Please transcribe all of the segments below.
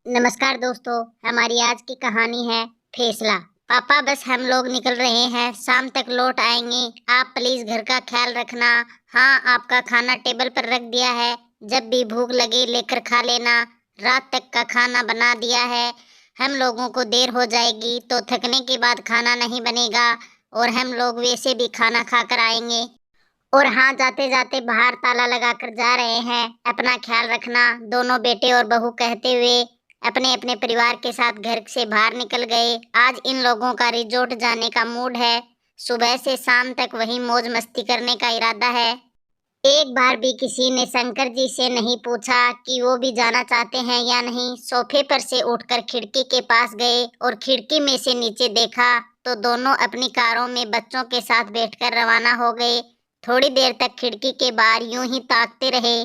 नमस्कार दोस्तों। हमारी आज की कहानी है फैसला। पापा बस हम लोग निकल रहे हैं, शाम तक लौट आएंगे। आप प्लीज घर का ख्याल रखना। हाँ, आपका खाना टेबल पर रख दिया है, जब भी भूख लगे लेकर खा लेना। रात तक का खाना बना दिया है। हम लोगों को देर हो जाएगी तो थकने के बाद खाना नहीं बनेगा और हम लोग वैसे भी खाना खाकर आएंगे। और हाँ, जाते जाते बाहर ताला लगाकर जा रहे हैं, अपना ख्याल रखना। दोनों बेटे और बहू कहते हुए अपने अपने परिवार के साथ घर से बाहर निकल गए। आज इन लोगों का रिजॉर्ट जाने का मूड है। सुबह से शाम तक वही मौज मस्ती करने का इरादा है। एक बार भी किसी ने शंकर जी से नहीं पूछा कि वो भी जाना चाहते हैं या नहीं। सोफे पर से उठकर खिड़की के पास गए और खिड़की में से नीचे देखा तो दोनों अपनी कारों में बच्चों के साथ बैठकर रवाना हो गए। थोड़ी देर तक खिड़की के बाहर यूं ही ताकते रहे।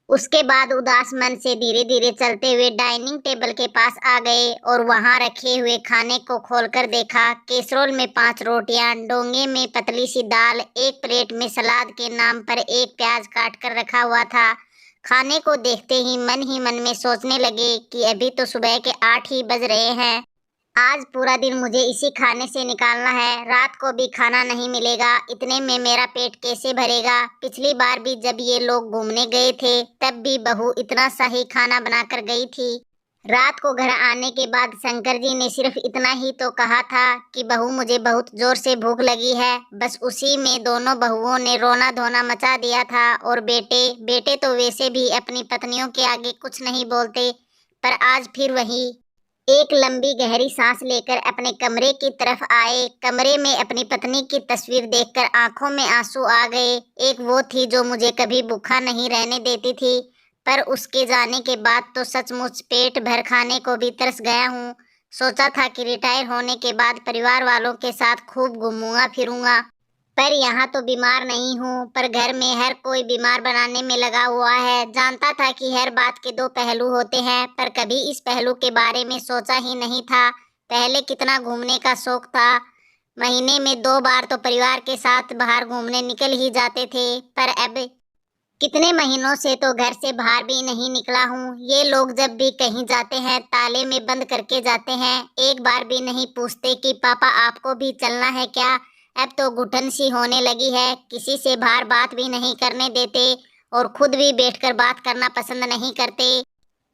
उसके बाद उदास मन से धीरे धीरे चलते हुए डाइनिंग टेबल के पास आ गए और वहां रखे हुए खाने को खोलकर देखा। कैसरोल में 5 रोटियां, डोंगे में पतली सी दाल, एक प्लेट में सलाद के नाम पर एक प्याज काट कर रखा हुआ था। खाने को देखते ही मन में सोचने लगे कि अभी तो सुबह के 8 ही बज रहे हैं। आज पूरा दिन मुझे इसी खाने से निकालना है। रात को भी खाना नहीं मिलेगा, इतने में मेरा पेट कैसे भरेगा। पिछली बार भी जब ये लोग घूमने गए थे तब भी बहू इतना सा ही खाना बनाकर गई थी। रात को घर आने के बाद शंकर जी ने सिर्फ इतना ही तो कहा था कि बहू, मुझे बहुत जोर से भूख लगी है। बस उसी में दोनों बहुओं ने रोना धोना मचा दिया था। और बेटे बेटे तो वैसे भी अपनी पत्नियों के आगे कुछ नहीं बोलते, पर आज फिर वही। एक लंबी गहरी सांस लेकर अपने कमरे की तरफ आए। कमरे में अपनी पत्नी की तस्वीर देखकर आंखों में आंसू आ गए। एक वो थी जो मुझे कभी भूखा नहीं रहने देती थी, पर उसके जाने के बाद तो सचमुच पेट भर खाने को भी तरस गया हूँ। सोचा था कि रिटायर होने के बाद परिवार वालों के साथ खूब घूमूंगा फिरूंगा, पर यहाँ तो बीमार नहीं हूँ, पर घर में हर कोई बीमार बनाने में लगा हुआ है। जानता था कि हर बात के 2 पहलू होते हैं, पर कभी इस पहलू के बारे में सोचा ही नहीं था। पहले कितना घूमने का शौक था। महीने में 2 बार तो परिवार के साथ बाहर घूमने निकल ही जाते थे, पर अब कितने महीनों से तो घर से बाहर भी नहीं निकला हूँ। ये लोग जब भी कहीं जाते हैं ताले में बंद करके जाते हैं, एक बार भी नहीं पूछते कि पापा आपको भी चलना है क्या। अब तो घुटन सी होने लगी है, किसी से बाहर बात भी नहीं करने देते और खुद भी बैठकर बात करना पसंद नहीं करते।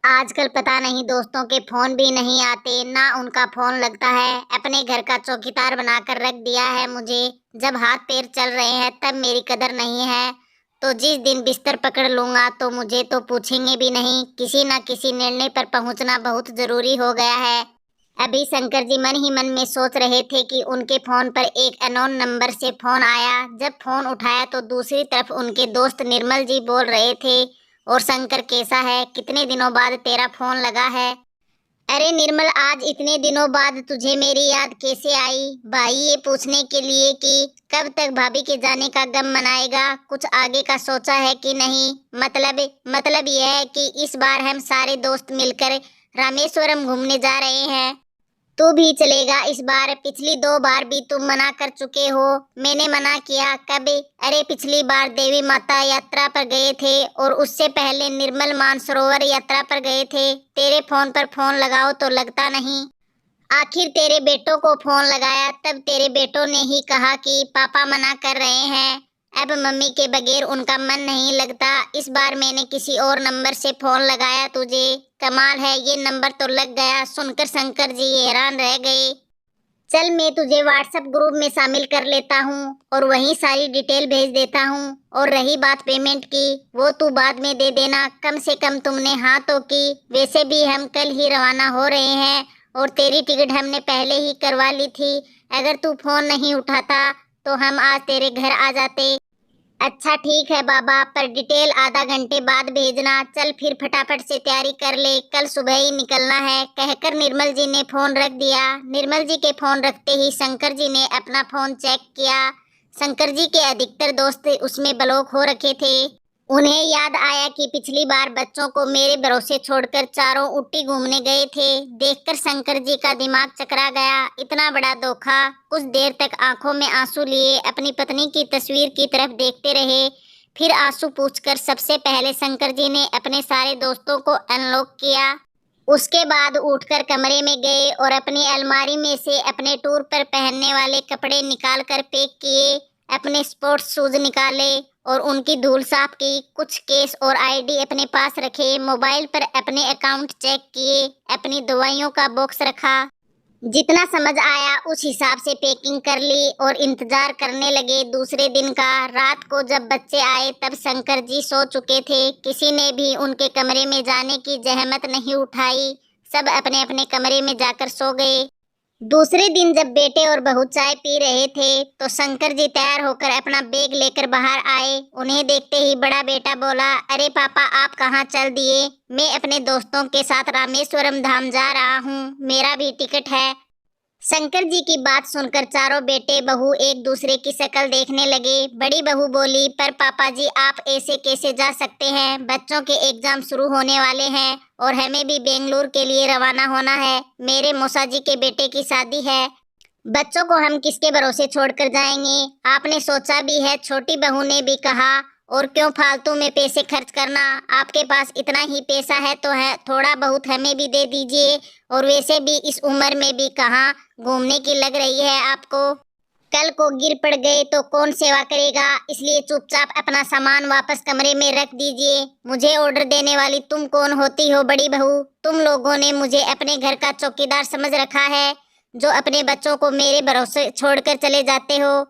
आजकल पता नहीं दोस्तों के फोन भी नहीं आते, ना उनका फोन लगता है। अपने घर का चौकीदार बनाकर रख दिया है मुझे। जब हाथ पैर चल रहे हैं तब मेरी कदर नहीं है, तो जिस दिन बिस्तर पकड़ लूंगा तो मुझे तो पूछेंगे भी नहीं। किसी न किसी निर्णय पर पहुंचना बहुत जरूरी हो गया है। अभी शंकर जी मन ही मन में सोच रहे थे कि उनके फोन पर एक अननोन नंबर से फोन आया। जब फोन उठाया तो दूसरी तरफ उनके दोस्त निर्मल जी बोल रहे थे, और शंकर कैसा है, कितने दिनों बाद तेरा फोन लगा है। अरे निर्मल, आज इतने दिनों बाद तुझे मेरी याद कैसे आई? भाई ये पूछने के लिए कि कब तक भाभी के जाने का गम मनाएगा, कुछ आगे का सोचा है कि नहीं। मतलब यह है कि इस बार हम सारे दोस्त मिलकर रामेश्वरम घूमने जा रहे हैं। तू भी चलेगा इस बार? पिछली 2 बार भी तुम मना कर चुके हो। मैंने मना किया कब? अरे पिछली बार देवी माता यात्रा पर गए थे और उससे पहले निर्मल मानसरोवर यात्रा पर गए थे। तेरे फोन पर फोन लगाओ तो लगता नहीं। आखिर तेरे बेटों को फोन लगाया तब तेरे बेटों ने ही कहा कि पापा मना कर रहे हैं। अब मम्मी के बगैर उनका मन नहीं लगता। इस बार मैंने किसी और नंबर से फोन लगाया तुझे। कमाल है, ये नंबर तो लग गया। सुनकर शंकर जी हैरान रह गए। चल मैं तुझे व्हाट्सएप ग्रुप में शामिल कर लेता हूँ और वहीं सारी डिटेल भेज देता हूँ। और रही बात पेमेंट की, वो तू बाद में दे देना। कम से कम तुमने हाँ तो की। वैसे भी हम कल ही रवाना हो रहे हैं और तेरी टिकट हमने पहले ही करवा ली थी। अगर तू फोन नहीं उठाता तो हम आज तेरे घर आ जाते। अच्छा ठीक है बाबा, पर डिटेल आधा घंटे बाद भेजना। चल फिर फटाफट से तैयारी कर ले, कल सुबह ही निकलना है, कहकर निर्मल जी ने फोन रख दिया। निर्मल जी के फोन रखते ही शंकर जी ने अपना फोन चेक किया। शंकर जी के अधिकतर दोस्त उसमें ब्लॉक हो रखे थे। उन्हें याद आया कि पिछली बार बच्चों को मेरे भरोसे छोड़कर चारों उट्टी घूमने गए थे। देखकर शंकर जी का दिमाग चकरा गया। इतना बड़ा धोखा। कुछ देर तक आंखों में आंसू लिए अपनी पत्नी की तस्वीर की तरफ देखते रहे। फिर आंसू पोंछकर सबसे पहले शंकर जी ने अपने सारे दोस्तों को अनलॉक किया। उसके बाद उठकर कमरे में गए और अपनी अलमारी में से अपने टूर पर पहनने वाले कपड़े निकाल कर पैक किए, अपने स्पोर्ट्स शूज निकाले और उनकी धूल साफ की, कुछ केस और आईडी अपने पास रखे, मोबाइल पर अपने अकाउंट चेक किए, अपनी दवाइयों का बॉक्स रखा, जितना समझ आया उस हिसाब से पैकिंग कर ली और इंतजार करने लगे दूसरे दिन का। रात को जब बच्चे आए तब शंकर जी सो चुके थे, किसी ने भी उनके कमरे में जाने की जहमत नहीं उठाई, सब अपने अपने कमरे में जाकर सो गए। दूसरे दिन जब बेटे और बहू चाय पी रहे थे तो शंकर जी तैयार होकर अपना बैग लेकर बाहर आए। उन्हें देखते ही बड़ा बेटा बोला, अरे पापा आप कहाँ चल दिए? मैं अपने दोस्तों के साथ रामेश्वरम धाम जा रहा हूँ, मेरा भी टिकट है। शंकर जी की बात सुनकर चारों बेटे बहू एक दूसरे की शक्ल देखने लगे। बड़ी बहू बोली, पर पापा जी आप ऐसे कैसे जा सकते हैं? बच्चों के एग्जाम शुरू होने वाले हैं और हमें भी बेंगलुरु के लिए रवाना होना है। मेरे मौसा जी के बेटे की शादी है, बच्चों को हम किसके भरोसे छोड़कर जाएंगे? आपने सोचा भी है? छोटी बहू ने भी कहा, और क्यों फालतू में पैसे खर्च करना? आपके पास इतना ही पैसा है तो है, थोड़ा बहुत हमें भी दे दीजिए। और वैसे भी इस उम्र में भी कहाँ घूमने की लग रही है आपको? कल को गिर पड़ गए तो कौन सेवा करेगा? इसलिए चुपचाप अपना सामान वापस कमरे में रख दीजिए। मुझे ऑर्डर देने वाली तुम कौन होती हो बड़ी बहू? तुम लोगों ने मुझे अपने घर का चौकीदार समझ रखा है, जो अपने बच्चों को मेरे भरोसे छोड़कर चले जाते हो।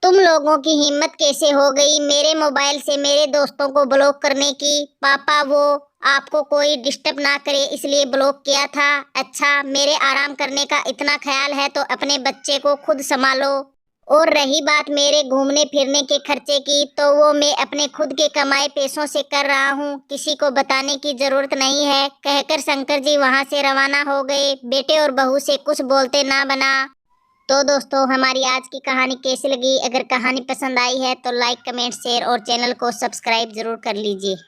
तुम लोगों की हिम्मत कैसे हो गई मेरे मोबाइल से मेरे दोस्तों को ब्लॉक करने की? पापा वो आपको कोई डिस्टर्ब ना करे इसलिए ब्लॉक किया था। अच्छा, मेरे आराम करने का इतना ख्याल है तो अपने बच्चे को खुद संभालो। और रही बात मेरे घूमने फिरने के खर्चे की, तो वो मैं अपने खुद के कमाए पैसों से कर रहा हूँ, किसी को बताने की जरूरत नहीं है, कहकर शंकर जी वहाँ से रवाना हो गए। बेटे और बहू से कुछ बोलते ना बना। तो दोस्तों हमारी आज की कहानी कैसी लगी? अगर कहानी पसंद आई है तो लाइक कमेंट शेयर और चैनल को सब्सक्राइब जरूर कर लीजिए।